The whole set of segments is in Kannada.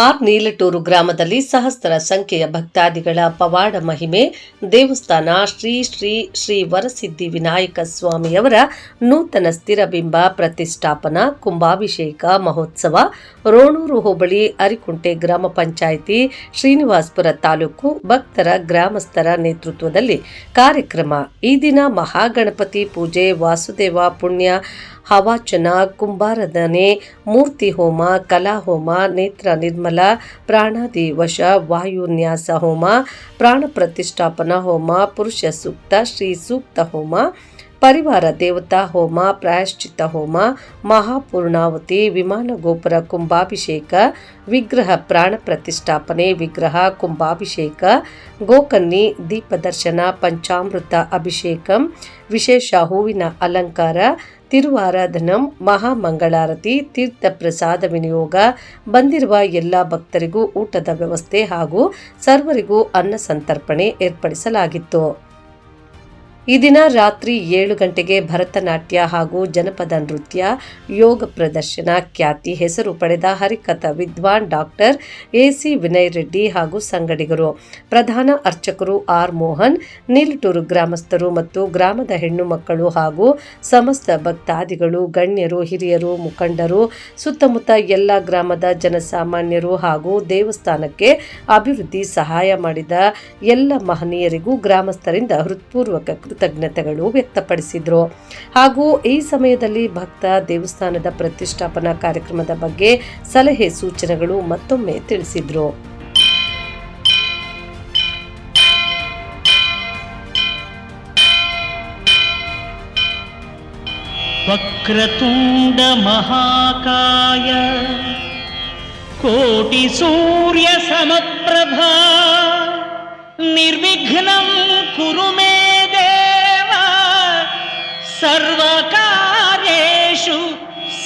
ಆರ್ ನೀಲಟೂರು ಗ್ರಾಮದಲ್ಲಿ ಸಹಸ್ರ ಸಂಖ್ಯೆಯ ಭಕ್ತಾದಿಗಳ ಪವಾಡ ಮಹಿಮೆ ದೇವಸ್ಥಾನ ಶ್ರೀ ಶ್ರೀ ಶ್ರೀ ವರಸಿದ್ಧಿ ವಿನಾಯಕ ಸ್ವಾಮಿಯವರ ನೂತನ ಸ್ಥಿರಬಿಂಬ ಪ್ರತಿಷ್ಠಾಪನಾ ಕುಂಭಾಭಿಷೇಕ ಮಹೋತ್ಸವ ರೋಣೂರು ಹೋಬಳಿ ಅರಿಕುಂಟೆ ಗ್ರಾಮ ಪಂಚಾಯಿತಿ ಶ್ರೀನಿವಾಸಪುರ ತಾಲೂಕು ಭಕ್ತರ ಗ್ರಾಮಸ್ಥರ ನೇತೃತ್ವದಲ್ಲಿ ಕಾರ್ಯಕ್ರಮ. ಈ ದಿನ ಮಹಾಗಣಪತಿ ಪೂಜೆ, ವಾಸುದೇವ ಪುಣ್ಯ ಹವಾಚನ, ಕುಂಭಾರಾಧನೆ, ಮೂರ್ತಿ ಹೋಮ, ಕಲಾ ಹೋಮ, ನೇತ್ರ ನಿರ್ಮಲ, ಪ್ರಾಣಾದಿ ವಶ, ವಾಯುನ್ಯಾಸ ಹೋಮ, ಪ್ರಾಣ ಪ್ರತಿಷ್ಠಾಪನಾ ಹೋಮ, ಪುರುಷ ಸೂಕ್ತ, ಶ್ರೀ ಸೂಕ್ತ ಹೋಮ, ಪರಿವಾರ ದೇವತಾ ಹೋಮ, ಪ್ರಾಯಶ್ಚಿತ್ತ ಹೋಮ, ಮಹಾಪೂರ್ಣಾವತಿ, ವಿಮಾನ ಗೋಪುರ ಕುಂಭಾಭಿಷೇಕ, ವಿಗ್ರಹ ಪ್ರಾಣ ಪ್ರತಿಷ್ಠಾಪನೆ, ವಿಗ್ರಹ ಕುಂಭಾಭಿಷೇಕ, ಗೋಕನ್ನಿ ದೀಪದರ್ಶನ, ಪಂಚಾಮೃತ ಅಭಿಷೇಕಂ, ವಿಶೇಷ ಹೂವಿನ ಅಲಂಕಾರ, ತಿರುವಾರಾಧನಂ, ಮಹಾಮಂಗಳಾರತಿ, ತೀರ್ಥ ಪ್ರಸಾದ ವಿನಿಯೋಗ, ಬಂದಿರುವ ಎಲ್ಲ ಭಕ್ತರಿಗೂ ಊಟದ ವ್ಯವಸ್ಥೆ ಹಾಗೂ ಸರ್ವರಿಗೂ ಅನ್ನ ಸಂತರ್ಪಣೆ ಏರ್ಪಡಿಸಲಾಗಿತ್ತು. ಈ ದಿನ ರಾತ್ರಿ 7 ಗಂಟೆಗೆ ಭರತನಾಟ್ಯ ಹಾಗೂ ಜನಪದ ನೃತ್ಯ, ಯೋಗ ಪ್ರದರ್ಶನ, ಖ್ಯಾತಿ ಹೆಸರು ಪಡೆದ ಹರಿಕಥಾ ವಿದ್ವಾನ್ ಡಾಕ್ಟರ್ ಎಸಿ ವಿನಯ್ ರೆಡ್ಡಿ ಹಾಗೂ ಸಂಗಡಿಗರು, ಪ್ರಧಾನ ಅರ್ಚಕರು ಆರ್ ಮೋಹನ್, ನೀಲಟೂರು ಗ್ರಾಮಸ್ಥರು ಮತ್ತು ಗ್ರಾಮದ ಹೆಣ್ಣು ಮಕ್ಕಳು ಹಾಗೂ ಸಮಸ್ತ ಭಕ್ತಾದಿಗಳು, ಗಣ್ಯರು, ಹಿರಿಯರು, ಮುಖಂಡರು, ಸುತ್ತಮುತ್ತ ಎಲ್ಲ ಗ್ರಾಮದ ಜನಸಾಮಾನ್ಯರು ಹಾಗೂ ದೇವಸ್ಥಾನಕ್ಕೆ ಅಭಿವೃದ್ಧಿ ಸಹಾಯ ಮಾಡಿದ ಎಲ್ಲ ಮಹನೀಯರಿಗೂ ಗ್ರಾಮಸ್ಥರಿಂದ ಹೃತ್ಪೂರ್ವಕ ಕೃತಜ್ಞತೆಗಳು ವ್ಯಕ್ತಪಡಿಸಿದ್ರು. ಹಾಗೂ ಈ ಸಮಯದಲ್ಲಿ ಭಕ್ತ ದೇವಸ್ಥಾನದ ಪ್ರತಿಷ್ಠಾಪನಾ ಕಾರ್ಯಕ್ರಮದ ಬಗ್ಗೆ ಸಲಹೆ ಸೂಚನೆಗಳು ಮತ್ತೊಮ್ಮೆ ತಿಳಿಸಿದ್ರು. ವಕ್ರತುಂಡ ಮಹಾಕಾಯ ಕೋಟಿ ಸೂರ್ಯ ಸಮಪ್ರಭಾ ನಿರ್ವಿಘ್ನಂ ಕುರು ಮೇ ದೇವ ಸರ್ವಕಾರ್ಯೇಷು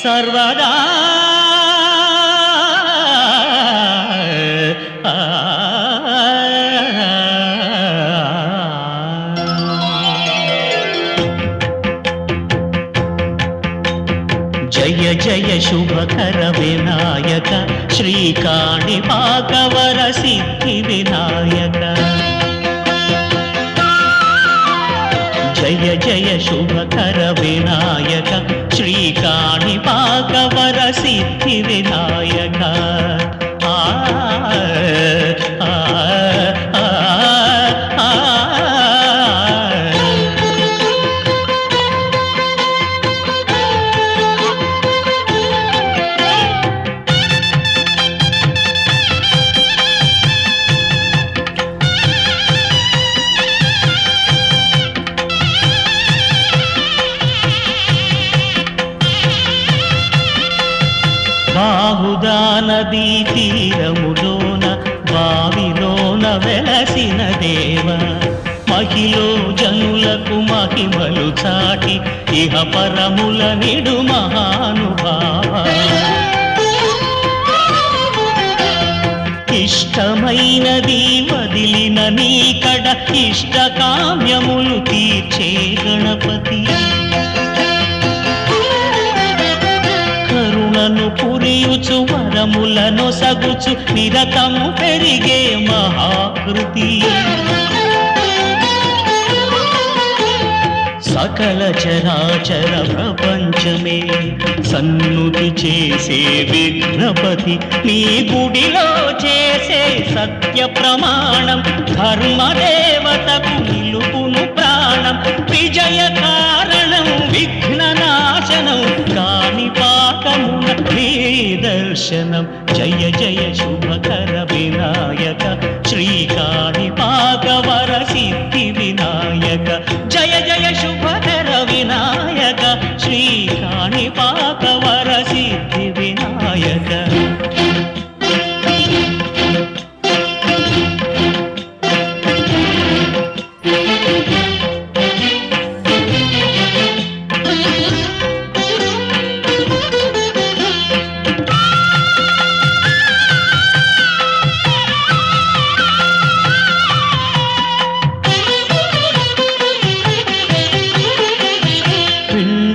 ಸರ್ವದಾ. ಜಯ ಜಯ ಶುಭಕರ ವಿನಾಯಕ ಶ್ರೀಕಾಣಿಪಾಕವರ ಸಿದ್ಧಿ ವಿನಾಯಕ. ಜಯ ಜಯ ಶುಭಕರ ವಿನಾಯಕ ಶ್ರೀಕಾಣಿಪಾಕವರ ಸಿದ್ಧಿ ವಿನಾಯಕ. బాహుదా నదీ తీరములోన బావిలోన వెలసిన దేవ, మహిలో జనులకు మహిమలు చాటి ఇహ పరముల నిడు మహానుభావ. ఇష్టమైనది వదిలిన నీకడ ఇష్ట కామ్యములు తీర్చే గణపతి. కరుణను పురియుచు వరములను సగుచు నిరతము పెరిగే మహాకృతి. సకల చరాచర ప్రపంచమే సన్నుతి చేసే విఘ్నపతి, నీ గుడిలో చేసే సత్య ప్రమాణం ధర్మదేవతకు నిలుపును ప్రాణం. విజయ కారణం విఘ్న నాశనం కాణిపాకమున నీ దర్శనం. జయ జయ శుభకర వినాయక శ్రీకాణిపాకవర సిద్ధి వినాయక. జయ జయ శుభకర వినాయక శ్రీకాణిపాకవర సిద్ధి వినాయక.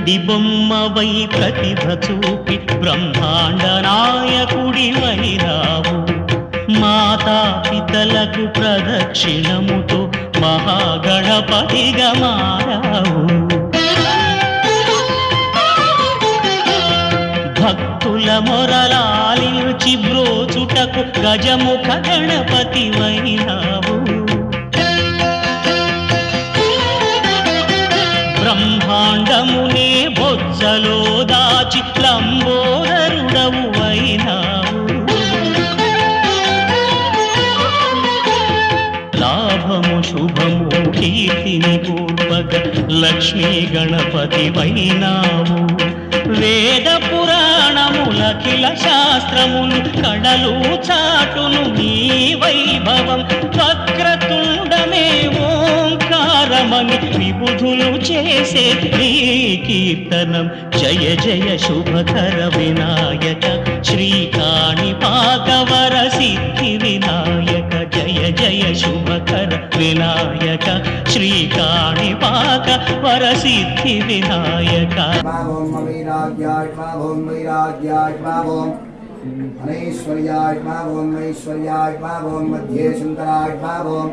వెండి బొమ్మవై ప్రతిభ చూపి బ్రహ్మాండ నాయకుడివైనావు. మాతాపితలకు ప్రదక్షిణముతో మహాగణపతిగా మారావు. భక్తుల మొరలాలించి బ్రోచుటకు గజముఖ గణపతివైనావు. బ్రహ్మాండమునే బొజ్జలో దాచి లంబోదరుడవు అయినావు. లాభము శుభము కీర్తిని పూర్వక లక్ష్మీ గణపతివైనావు. వేద పురాణములఖిల శాస్త్రములు కడలు చాటును నీ వైభవం. వక్రతుండమే ఓంకారమని విబుధులు చేసే నీ కీర్తనం. జయ జయ శుభకర వినాయక శ్రీకాణిపాక వరసిద్ధి వినాయక. జయ జయ శుభకర వినాయక శ్రీకాణిపాక వరసిద్ధి వినాయక. ओम वैराग्याय ओम अनैश्वर्याय ओम ऐश्वर्याय ओम मध्येशंकराय ओम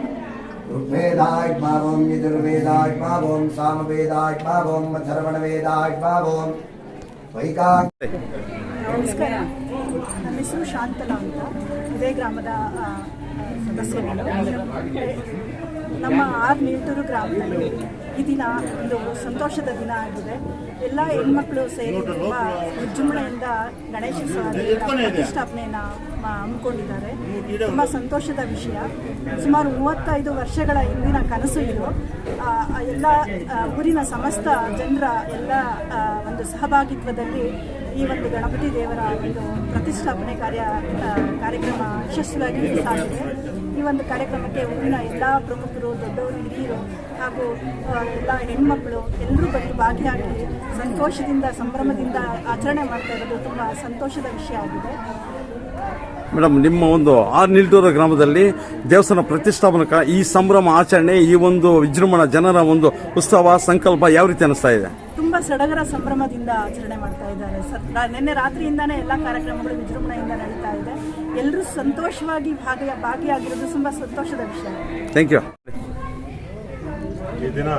ऋग्वेदाय ओम यजुर्वेदाय ओम सामवेदाय ओम अथर्वणवेदाय ओम वैकाल. ನಮಸ್ಕಾರ. ನನ್ನ ಹೆಸರು ಶಾಂತಲಾ ಅಂತ. ಇದೇ ಗ್ರಾಮದ ಸದಸ್ಯರು. ನಮ್ಮ ನೀಲ್ಟೂರು ಗ್ರಾಮದಲ್ಲಿ ಈ ದಿನ ಒಂದು ಸಂತೋಷದ ದಿನ ಆಗಿದೆ. ಎಲ್ಲ ಹೆಣ್ಮಕ್ಳು ಸೇರಿ ತುಂಬ ವಿಜೃಂಭಣೆಯಿಂದ ಗಣೇಶ ಪ್ರತಿಷ್ಠಾಪನೆಯನ್ನು ಹಮ್ಮಿಕೊಂಡಿದ್ದಾರೆ. ತುಂಬ ಸಂತೋಷದ ವಿಷಯ. ಸುಮಾರು 35 ವರ್ಷಗಳ ಹಿಂದಿನ ಕನಸು ಇದು. ಎಲ್ಲ ಊರಿನ ಸಮಸ್ತ ಜನರ ಎಲ್ಲ ಒಂದು ಸಹಭಾಗಿತ್ವದಲ್ಲಿ ಈ ಒಂದು ಗಣಪತಿ ದೇವರ ಒಂದು ಪ್ರತಿಷ್ಠಾಪನೆ ಕಾರ್ಯಕ್ರಮ ಯಶಸ್ವಿಯಾಗಿ ಸಾಗಿದೆ. ಈ ಒಂದು ಕಾರ್ಯಕ್ರಮಕ್ಕೆ ಊರಿನ ಎಲ್ಲ ಪ್ರಮುಖರು, ದೊಡ್ಡವರು, ಹಿರಿಯರು ಹಾಗೂ ಎಲ್ಲ ಹೆಣ್ಮಕ್ಳು ಎಲ್ಲರೂ ಬಂದು ಭಾಗಿಯಾಗಿ ಸಂತೋಷದಿಂದ ಸಂಭ್ರಮದಿಂದ ಆಚರಣೆ ಮಾಡ್ತಾ ಇರೋದು ತುಂಬ ಸಂತೋಷದ ವಿಷಯ ಆಗಿದೆ. ಮೇಡಮ್, ನಿಮ್ಮ ಒಂದು ನೀಲ್ಟೂರು ಗ್ರಾಮದಲ್ಲಿ ದೇವಸ್ಥಾನ ಪ್ರತಿಷ್ಠಾಪನಾ ಈ ಸಂಭ್ರಮ ಆಚರಣೆ, ಈ ಒಂದು ವಿಜೃಂಭಣಾ ಜನರ ಒಂದು ಉತ್ಸವ ಸಂಕಲ್ಪ ಯಾವ ರೀತಿ ಅನಿಸ್ತಾ ಇದೆ? ತುಂಬ ಸಡಗರ ಸಂಭ್ರಮದಿಂದ ಆಚರಣೆ ಮಾಡ್ತಾ ಇದ್ದಾರೆ. ನಿನ್ನೆ ರಾತ್ರಿಯಿಂದಾನೇ ಎಲ್ಲ ಕಾರ್ಯಕ್ರಮಗಳು ವಿಜೃಂಭಣೆಯಿಂದ ನಡೀತಾ ಇದೆ. ಎಲ್ಲರೂ ಸಂತೋಷವಾಗಿ ಭಾಗಿಯಾಗಿರೋದು ತುಂಬ ಸಂತೋಷದ ವಿಷಯ. Thank you. ಈ ದಿನ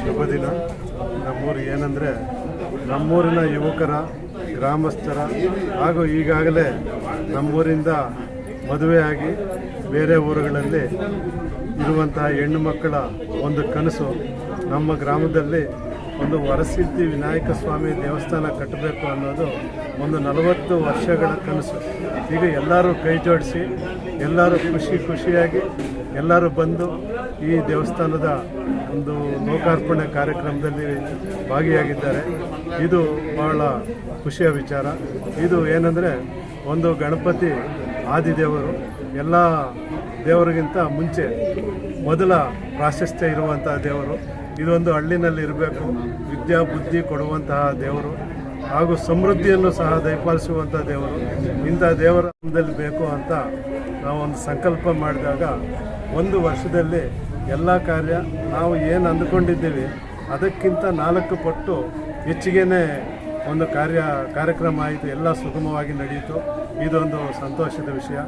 ಶುಭ ದಿನ. ನಮ್ಮೂರು ಏನಂದರೆ, ನಮ್ಮೂರಿನ ಯುವಕರ, ಗ್ರಾಮಸ್ಥರ ಹಾಗೂ ಈಗಾಗಲೇ ನಮ್ಮೂರಿಂದ ಮದುವೆಯಾಗಿ ಬೇರೆ ಊರುಗಳಲ್ಲಿ ಇರುವಂತಹ ಹೆಣ್ಣು ಮಕ್ಕಳ ಒಂದು ಕನಸು ನಮ್ಮ ಗ್ರಾಮದಲ್ಲಿ ಒಂದು ವರಸಿದ್ಧಿ ವಿನಾಯಕ ಸ್ವಾಮಿ ದೇವಸ್ಥಾನ ಕಟ್ಟಬೇಕು ಅನ್ನೋದು ಒಂದು 40 ವರ್ಷಗಳ ಕನಸು. ಈಗ ಎಲ್ಲರೂ ಕೈ ಜೋಡಿಸಿ ಎಲ್ಲರೂ ಖುಷಿಯಾಗಿ ಎಲ್ಲರೂ ಬಂದು ಈ ದೇವಸ್ಥಾನದ ಒಂದು ಲೋಕಾರ್ಪಣೆ ಕಾರ್ಯಕ್ರಮದಲ್ಲಿ ಭಾಗಿಯಾಗಿದ್ದಾರೆ. ಇದು ಬಹಳ ಖುಷಿಯ ವಿಚಾರ. ಇದು ಏನಂದರೆ, ಒಂದು ಗಣಪತಿ ಆದಿದೇವರು, ಎಲ್ಲ ದೇವರಿಗಿಂತ ಮುಂಚೆ ಮೊದಲ ಪ್ರಾಶಸ್ತ್ಯ ಇರುವಂತಹ ದೇವರು. ಇದೊಂದು ಹಳ್ಳಿನಲ್ಲಿ ಇರಬೇಕು, ವಿದ್ಯಾ ಬುದ್ಧಿ ಕೊಡುವಂತಹ ದೇವರು ಹಾಗೂ ಸಮೃದ್ಧಿಯನ್ನು ಸಹ ದಯಪಾಲಿಸುವಂಥ ದೇವರು. ಇಂಥ ದೇವರ ಬೇಕು ಅಂತ ನಾವೊಂದು ಸಂಕಲ್ಪ ಮಾಡಿದಾಗ ಒಂದು ವರ್ಷದಲ್ಲಿ ಎಲ್ಲ ಕಾರ್ಯ ನಾವು ಏನು ಅಂದುಕೊಂಡಿದ್ದೀವಿ ಅದಕ್ಕಿಂತ 4 ಪಟ್ಟು ಹೆಚ್ಚಿಗೆನೇ ಒಂದು ಕಾರ್ಯಕ್ರಮ ಆಯಿತು. ಎಲ್ಲ ಸುಗಮವಾಗಿ ನಡೆಯಿತು. ಇದೊಂದು ಸಂತೋಷದ ವಿಷಯ.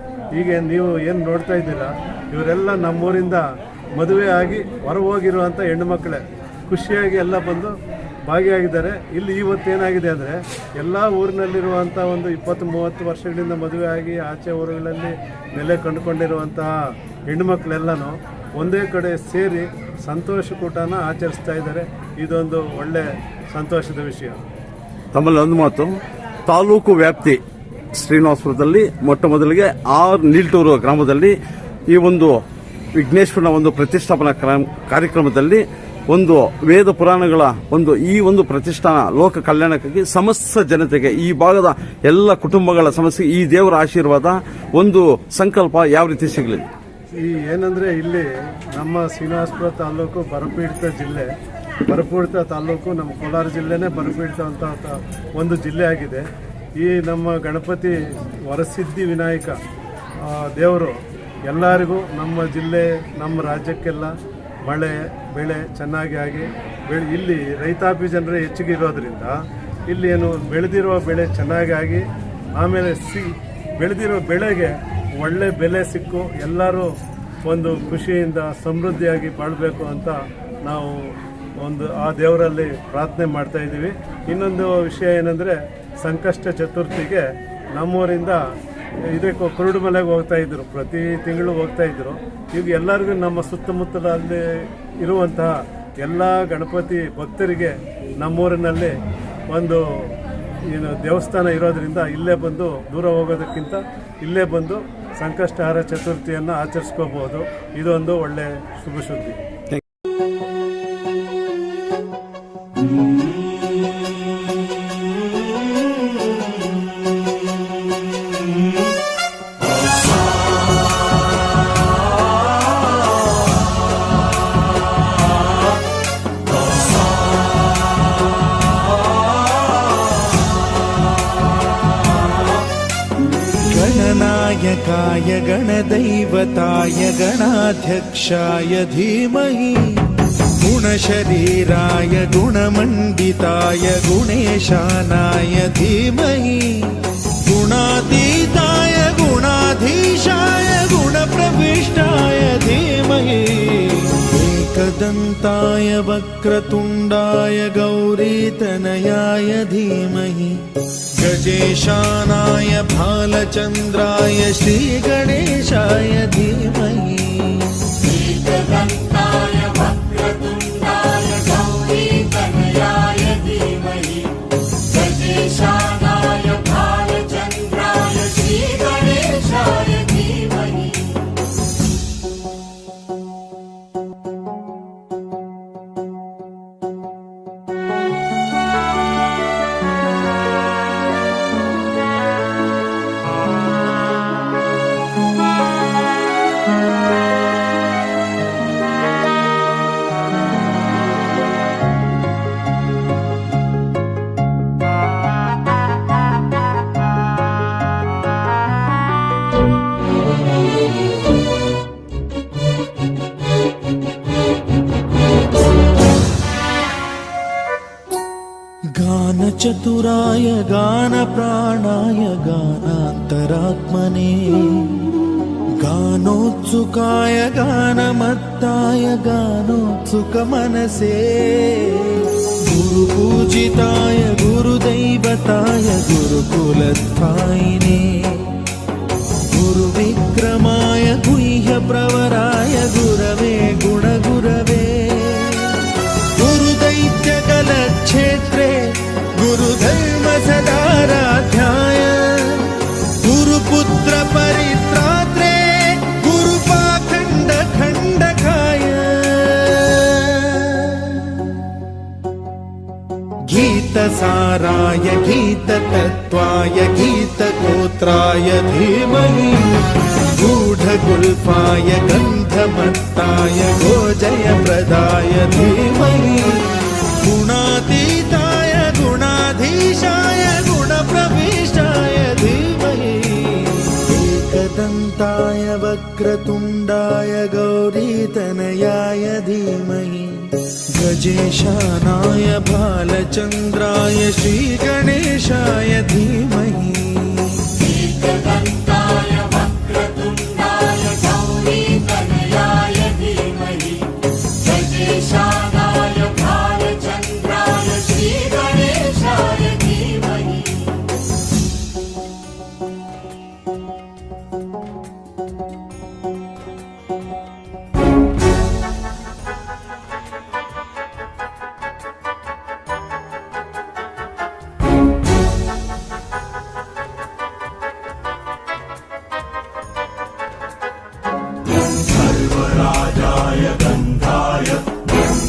ಈಗ ನೀವು ಏನು ನೋಡ್ತಾ ಇದ್ದೀರಾ, ಇವರೆಲ್ಲ ನಮ್ಮೂರಿಂದ ಮದುವೆ ಆಗಿ ಹೊರಹೋಗಿರುವಂಥ ಹೆಣ್ಣು ಮಕ್ಕಳೇ ಖುಷಿಯಾಗಿ ಎಲ್ಲ ಬಂದು ಭಾಗಿಯಾಗಿದ್ದಾರೆ. ಇಲ್ಲಿ ಇವತ್ತೇನಾಗಿದೆ ಅಂದರೆ, ಎಲ್ಲ ಊರಿನಲ್ಲಿರುವಂಥ ಒಂದು 20-30 ವರ್ಷಗಳಿಂದ ಮದುವೆ ಆಗಿ ಆಚೆ ಊರುಗಳಲ್ಲಿ ನೆಲೆ ಕಂಡುಕೊಂಡಿರುವಂತಹ ಹೆಣ್ಣುಮಕ್ಕಳೆಲ್ಲನೂ ಒಂದೇ ಕಡೆ ಸೇರಿ ಸಂತೋಷ ಕೂಟನ ಆಚರಿಸ್ತಾ ಇದ್ದಾರೆ. ಇದೊಂದು ಒಳ್ಳೆ ಸಂತೋಷದ ವಿಷಯ. ತಮ್ಮಲ್ಲಿ ಒಂದು ಮಾತು, ತಾಲೂಕು ವ್ಯಾಪ್ತಿ ಶ್ರೀನಿವಾಸಪುರದಲ್ಲಿ ಮೊಟ್ಟ ಮೊದಲಿಗೆ ನೀಲ್ಟೂರು ಗ್ರಾಮದಲ್ಲಿ ಈ ಒಂದು ವಿಘ್ನೇಶ್ವರನ ಒಂದು ಪ್ರತಿಷ್ಠಾಪನಾ ಕಾರ್ಯಕ್ರಮದಲ್ಲಿ ಒಂದು ವೇದ ಪುರಾಣಗಳ ಈ ಒಂದು ಪ್ರತಿಷ್ಠಾನ ಲೋಕ ಕಲ್ಯಾಣಕ್ಕಾಗಿ ಸಮಸ್ತ ಜನತೆಗೆ, ಈ ಭಾಗದ ಎಲ್ಲ ಕುಟುಂಬಗಳ ಸಮಸ್ಯೆ, ಈ ದೇವರ ಆಶೀರ್ವಾದ, ಒಂದು ಸಂಕಲ್ಪ ಯಾವ ರೀತಿ ಸಿಗಲಿ? ಈ ಏನಂದರೆ, ಇಲ್ಲಿ ನಮ್ಮ ಶ್ರೀನಿವಾಸಪುರ ತಾಲೂಕು ಬರಪೀಡಿತ ಜಿಲ್ಲೆ. ಬರಪೀಡಿತ ತಾಲೂಕು ನಮ್ಮ ಕೋಲಾರ ಜಿಲ್ಲೆನೇ ಬರಪೀಡಿತ ಅಂತ ಒಂದು ಜಿಲ್ಲೆ ಆಗಿದೆ. ಈ ನಮ್ಮ ಗಣಪತಿ ವರಸಿದ್ಧಿ ವಿನಾಯಕ ದೇವರು ಎಲ್ಲರಿಗೂ, ನಮ್ಮ ಜಿಲ್ಲೆ, ನಮ್ಮ ರಾಜ್ಯಕ್ಕೆಲ್ಲ ಮಳೆ ಬೆಳೆ ಚೆನ್ನಾಗಿ ಆಗಿ ಇಲ್ಲಿ ರೈತಾಪಿ ಜನರೇ ಹೆಚ್ಚಿಗೆ ಇರೋದ್ರಿಂದ ಇಲ್ಲಿ ಏನು ಬೆಳೆದಿರುವ ಬೆಳೆ ಚೆನ್ನಾಗಿ ಆಮೇಲೆ ಬೆಳೆದಿರೋ ಬೆಳೆಗೆ ಒಳ್ಳೆ ಬೆಲೆ ಸಿಕ್ಕು ಎಲ್ಲರೂ ಒಂದು ಖುಷಿಯಿಂದ ಸಮೃದ್ಧಿಯಾಗಿ ಬಾಳಬೇಕು ಅಂತ ನಾವು ಆ ದೇವರಲ್ಲಿ ಪ್ರಾರ್ಥನೆ ಮಾಡ್ತಾ ಇದ್ದೀವಿ. ಇನ್ನೊಂದು ವಿಷಯ ಏನಂದರೆ ಸಂಕಷ್ಟ ಚತುರ್ಥಿಗೆ ನಮ್ಮೂರಿಂದ ಇದಕ್ಕೆ ಕುರುಡುಮಲೆಗೆ ಹೋಗ್ತಾ ಇದ್ರು, ಪ್ರತಿ ತಿಂಗಳು ಹೋಗ್ತಾ ಇದ್ರು. ಈಗ ಎಲ್ಲರಿಗೂ ನಮ್ಮ ಸುತ್ತಮುತ್ತಲಲ್ಲಿ ಇರುವಂತಹ ಎಲ್ಲ ಗಣಪತಿ ಭಕ್ತರಿಗೆ ನಮ್ಮೂರಿನಲ್ಲಿ ಒಂದು ದೇವಸ್ಥಾನ ಇರೋದ್ರಿಂದ ಇಲ್ಲೇ ಬಂದು ದೂರ ಹೋಗೋದಕ್ಕಿಂತ ಇಲ್ಲೇ ಬಂದು ಸಂಕಷ್ಟಹಾರ ಚತುರ್ಥಿಯನ್ನು ಆಚರಿಸ್ಕೋಬಹುದು. ಇದೊಂದು ಒಳ್ಳೆ ಶುಭ ಸುದ್ದಿ. गणनायकाय गणदैवताय गणाध्यक्षाय धीमहि गुणशरीराय गुणमण्डिताय गुणेशानाय धीमहि गुणातीताय गुणाधीशाय गुणप्रविष्टाय धीमहि एकदन्ताय वक्रतुण्डाय गौरीतनयाय धीमहि गजेशानाय भालचन्द्राय श्रीगणेशाय धीमहि एकदन्ताय वक्रतुण्डाय गौरीतनयाय धीमहि गजेशानाय भालचन्द्राय श्रीगणेशाय धीमहि. गानचतुराय गानप्राणाय गानान्तरात्मने गानोत्सुकाय गानमत्ताय गानोत्सुकमनसे गुरुपूजिताय गुरुदैवताय गुरुकुलस्थायिने गुरुविक्रमाय गुह्यप्रवराय गुरवे गुणगुरवे गुरुदैत्यकलक्षेत्रे गुरुधर्मसदाराध्याय गुरुपुत्र परित्रात्रे गुरुपाखण्ड खण्डकाय गीतसाराय गीततत्त्वाय गीतगोत्राय धीमहि गूढगुल्फाय गन्धमत्ताय गोजयप्रदाय धीमहि गुणातीताय गुणाधीशाय गुणप्रविष्टाय धीमहि एकदन्ताय वक्रतुण्डाय गौरीतनयाय धीमहि गजेशानाय भालचन्द्राय श्रीगणेशाय धीमहि एकदन्ताय वक्रतुण्डाय गौरीतनयाय धीमहि गजेशानाय भालचन्द्राय श्रीगणेशाय धीमहि. सर्वराजाय गन्धाय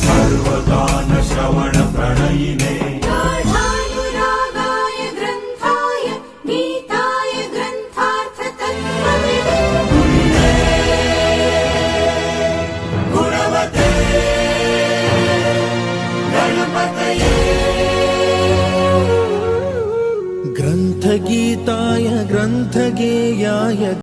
सर्वगानश्रवणप्रणयिने गाढानुरागाय ग्रन्थाय गीताय ग्रन्थार्थतत्त्वविदे गुणवते गणपतये ग्रन्थगीताय ग्रन्थगेयाय